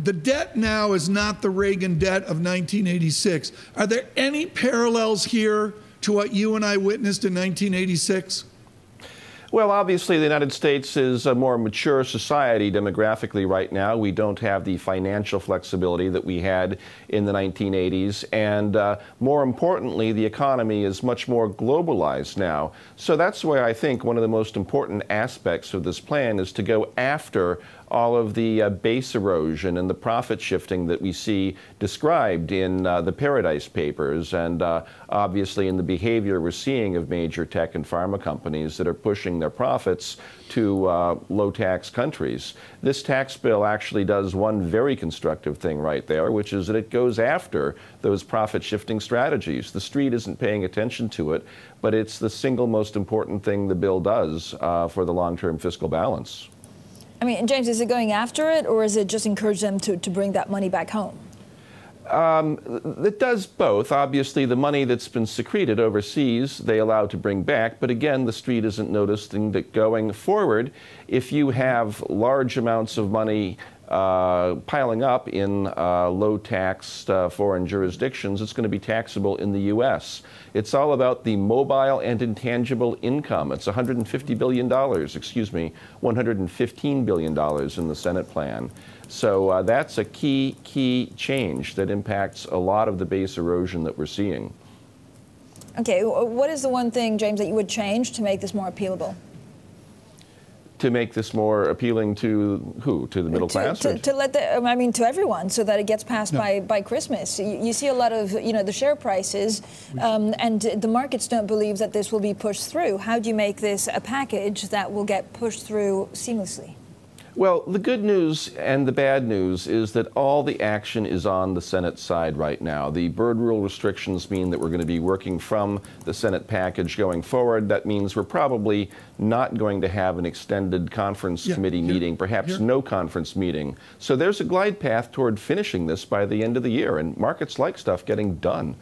the debt now is not the Reagan debt of 1986. Are there any parallels here to what you and I witnessed in 1986? Well, obviously, the United States is a more mature society demographically right now. We don't have the financial flexibility that we had in the 1980s. And more importantly, the economy is much more globalized now. So that's why I think one of the most important aspects of this plan is to go after all of the base erosion and the profit shifting that we see described in the Paradise Papers and obviously in the behavior we're seeing of major tech and pharma companies that are pushing their profits to low-tax countries. This tax bill actually does one very constructive thing right there, which is that it goes after those profit-shifting strategies. The street isn't paying attention to it, but it's the single most important thing the bill does for the long-term fiscal balance. I mean, James, is it going after it, or is it just encourage them to bring that money back home? It does both. Obviously, the money that's been secreted overseas, they allow to bring back. But again, the street isn't noticing that going forward, if you have large amounts of money piling up in low-taxed foreign jurisdictions, it's going to be taxable in the U.S. It's all about the mobile and intangible income. It's $150 billion, $115 billion in the Senate plan. So that's a key change that impacts a lot of the base erosion that we're seeing. Okay, what is the one thing, James, that you would change to make this more appealable? To make this more appealing to who? To the middle class? To let to everyone, so that it gets passed by Christmas. You see a lot of, the share prices, and the markets don't believe that this will be pushed through. How do you make this a package that will get pushed through seamlessly? Well, the good news and the bad news is that all the action is on the Senate side right now. The bird rule restrictions mean that we're going to be working from the Senate package going forward. That means we're probably not going to have an extended conference committee meeting, perhaps no conference meeting. So there's a glide path toward finishing this by the end of the year, and markets like stuff getting done.